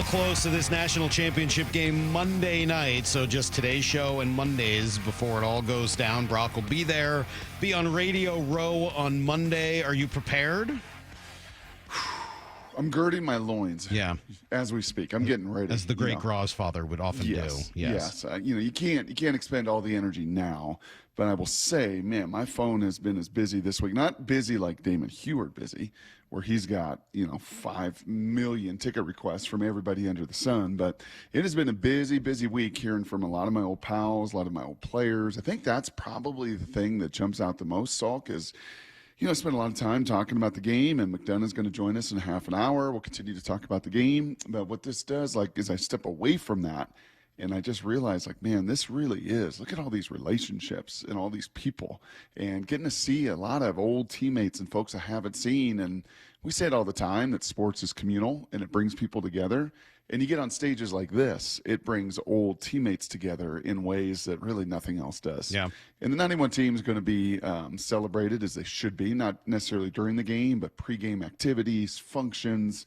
close to this national championship game Monday night. So just today's show and Mondays before it all goes down. Brock will be there, be on Radio Row on Monday. Are you prepared? I'm girding my loins. Yeah. As we speak, I'm getting ready. As the great Graw's father would often do. Yes. You can't expend all the energy now. But I will say, man, my phone has been as busy this week. Not busy like Damon Huard busy, where he's got 5 million ticket requests from everybody under the sun. But it has been a busy week, hearing from a lot of my old pals, a lot of my old players. I think that's probably the thing that jumps out the most, Salk, is I spent a lot of time talking about the game, and McDonough's going to join us in half an hour. We'll continue to talk about the game. But what this does, is I step away from that, and I just realized, man, this really is. Look at all these relationships and all these people, and getting to see a lot of old teammates and folks I haven't seen. And we say it all the time that sports is communal, and it brings people together. And you get on stages like this, it brings old teammates together in ways that really nothing else does. Yeah. And the 91 team is going to be celebrated as they should be, not necessarily during the game, but pregame activities, functions.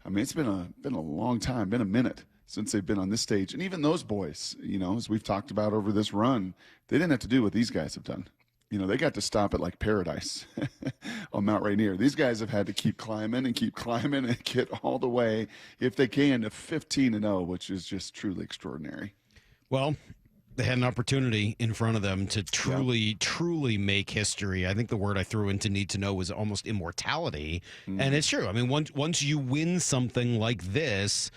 I mean, it's been a long time, been a minute since they've been on this stage. And even those boys, as we've talked about over this run, they didn't have to do what these guys have done. They got to stop at paradise on Mount Rainier. These guys have had to keep climbing and get all the way, if they can, to 15-0, which is just truly extraordinary. Well, they had an opportunity in front of them to truly make history. I think the word I threw into need to know was almost immortality. And it's true. I mean, once you win something like this,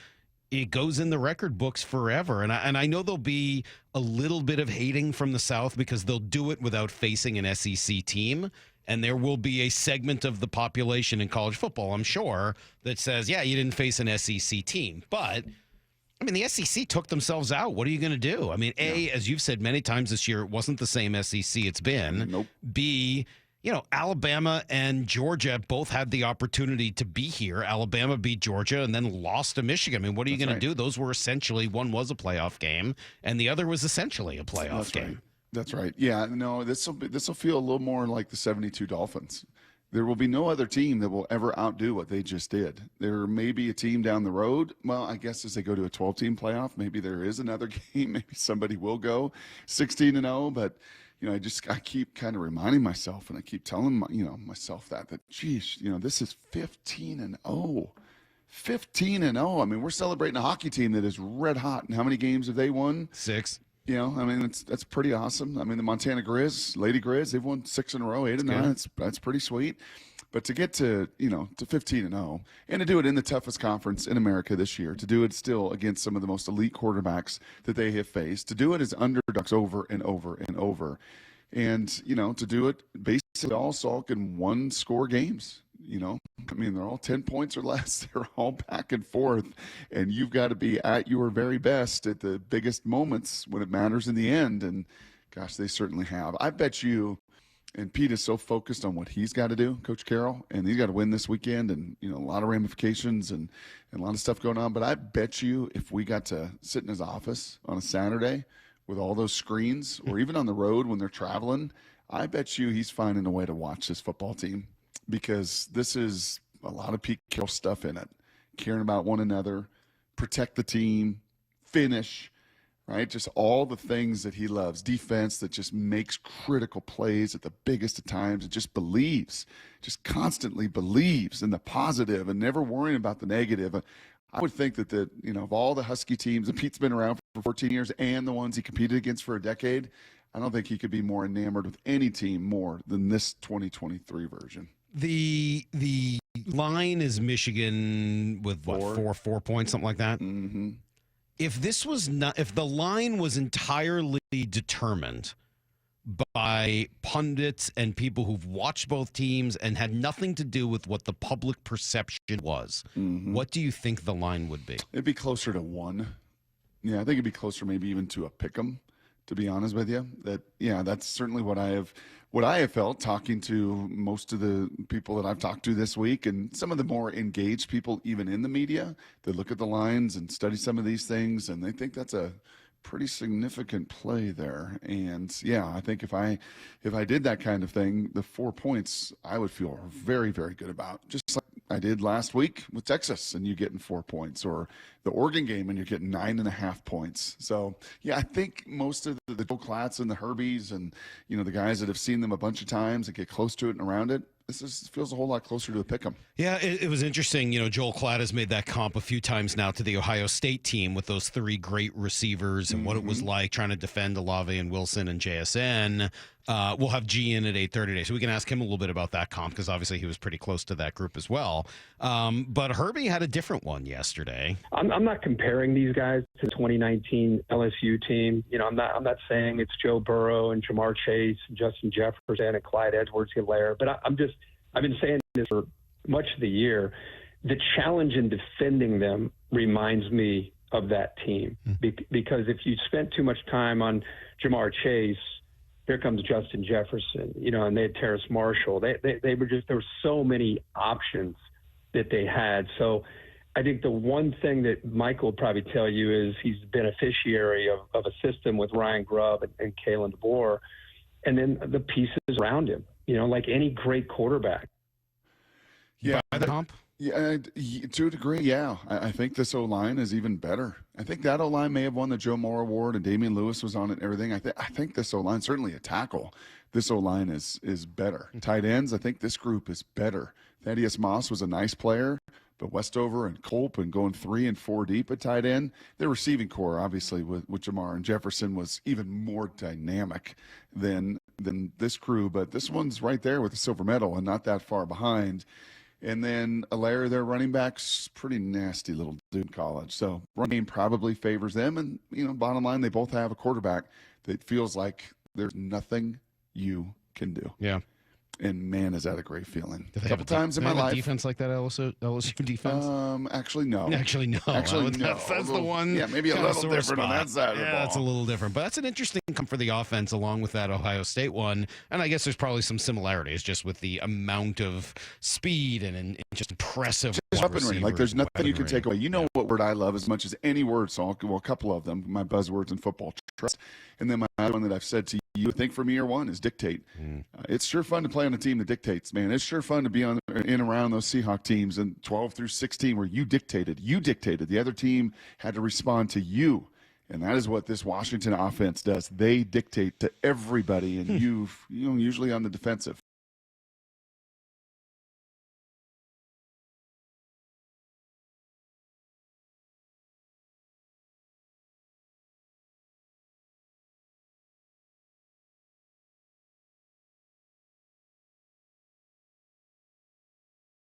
it goes in the record books forever. And I know there'll be a little bit of hating from the South because they'll do it without facing an SEC team. And there will be a segment of the population in college football, I'm sure, that says, yeah, you didn't face an SEC team. But, I mean, the SEC took themselves out. What are you going to do? I mean, A, as you've said many times this year, it wasn't the same SEC it's been. Nope. B, Alabama and Georgia both had the opportunity to be here. Alabama beat Georgia and then lost to Michigan. I mean, what are you going to do? Those were essentially, one was a playoff game and the other was essentially a playoff game. Right. That's right. Yeah, no, this will feel a little more like the 72 Dolphins. There will be no other team that will ever outdo what they just did. There may be a team down the road. Well, I guess as they go to a 12-team playoff, maybe there is another game. Maybe somebody will go 16-0, but I keep kind of reminding myself, and I keep telling myself that geez, this is 15-0. 15-0. I mean, we're celebrating a hockey team that is red hot. And how many games have they won? 6. I mean, that's pretty awesome. I mean, the Montana Grizz, Lady Grizz, they've won 6 in a row, 8 and 9. That's pretty sweet. But to get to 15-0, and to do it in the toughest conference in America this year, to do it still against some of the most elite quarterbacks that they have faced, to do it as underdogs over and over and over, and to do it basically all Salk in one-score games. I mean, they're all 10 points or less. They're all back and forth, and you've got to be at your very best at the biggest moments when it matters in the end. And gosh, they certainly have. I bet you. And Pete is so focused on what he's got to do, Coach Carroll, and he's got to win this weekend, and a lot of ramifications and a lot of stuff going on. But I bet you if we got to sit in his office on a Saturday with all those screens, or even on the road when they're traveling, I bet you he's finding a way to watch this football team, because this is a lot of Pete Carroll stuff in it. Caring about one another, protect the team, finish. Right, just all the things that he loves. Defense that just makes critical plays at the biggest of times. It just believes, just constantly believes in the positive and never worrying about the negative. I would think that of all the Husky teams, and Pete's been around for 14 years, and the ones he competed against for a decade, I don't think he could be more enamored with any team more than this 2023 version. The line is Michigan with what, 4 points, something like that. Mm-hmm. If the line was entirely determined by pundits and people who've watched both teams and had nothing to do with what the public perception was, what do you think the line would be? It'd be closer to 1. Yeah, I think it'd be closer maybe even to a pick'em, to be honest with you. That's certainly what I have felt talking to most of the people that I've talked to this week, and some of the more engaged people even in the media that look at the lines and study some of these things, and they think that's a pretty significant play there. And I think if I did that kind of thing, the 4 points I would feel very, very good about. Just like I did last week with Texas and you getting 4 points, or the Oregon game and you're getting 9.5 points. So yeah, I think most of the Joe Klatts and the Herbies and, the guys that have seen them a bunch of times and get close to it and around it, feels a whole lot closer to a pick 'em. Yeah, it was interesting. Joel Klatt has made that comp a few times now to the Ohio State team with those three great receivers and what it was like trying to defend Olave and Wilson and JSN. We'll have G in at 8:30 today, so we can ask him a little bit about that comp because obviously he was pretty close to that group as well. But Herbie had a different one yesterday. I'm not comparing these guys to the 2019 LSU team. I'm not saying it's Joe Burrow and Jamar Chase, and Justin Jefferson, and Clyde Edwards-Helaire, but I've been saying this for much of the year. The challenge in defending them reminds me of that team because if you spent too much time on Jamar Chase, here comes Justin Jefferson, and they had Terrace Marshall. They were there were so many options that they had. So I think the one thing that Michael will probably tell you is he's the beneficiary of a system with Ryan Grubb and Kalen DeBoer, and then the pieces around him, like any great quarterback. Yeah. By the comp? Yeah, to a degree, yeah. I think this O-line is even better. I think that O-line may have won the Joe Moore Award, and Damian Lewis was on it and everything. I think this O-line, certainly a tackle, this O-line is better. Tight ends, I think this group is better. Thaddeus Moss was a nice player, but Westover and Culp and going 3 and 4 deep at tight end, their receiving core, obviously, with Jamar and Jefferson was even more dynamic than this crew. But this one's right there with the silver medal and not that far behind. And then Helaire, their running back's pretty nasty little dude in college. So run game probably favors them. And, bottom line, they both have a quarterback that feels like there's nothing you can do. Yeah. And man, is that a great feeling. A couple times in my life. Defense like that, LSU defense? Actually, no. Actually, no. Actually, no. That's the one. Yeah, maybe a little different spot on that side of the ball. Yeah, it's a little different. But that's an interesting come for the offense along with that Ohio State one. And I guess there's probably some similarities just with the amount of speed and just impressive weaponry. Like there's nothing you can take away. What word I love as much as any word, so a couple of them, my buzzwords in football, trust. And then my other one that I've said to you, I think from year one is dictate. It's sure fun to play on a team that dictates, man. It's sure fun to be in and around those Seahawk teams in 12 through 16 where you dictated. The other team had to respond to you. And that is what this Washington offense does. They dictate to everybody, and usually on the defensive.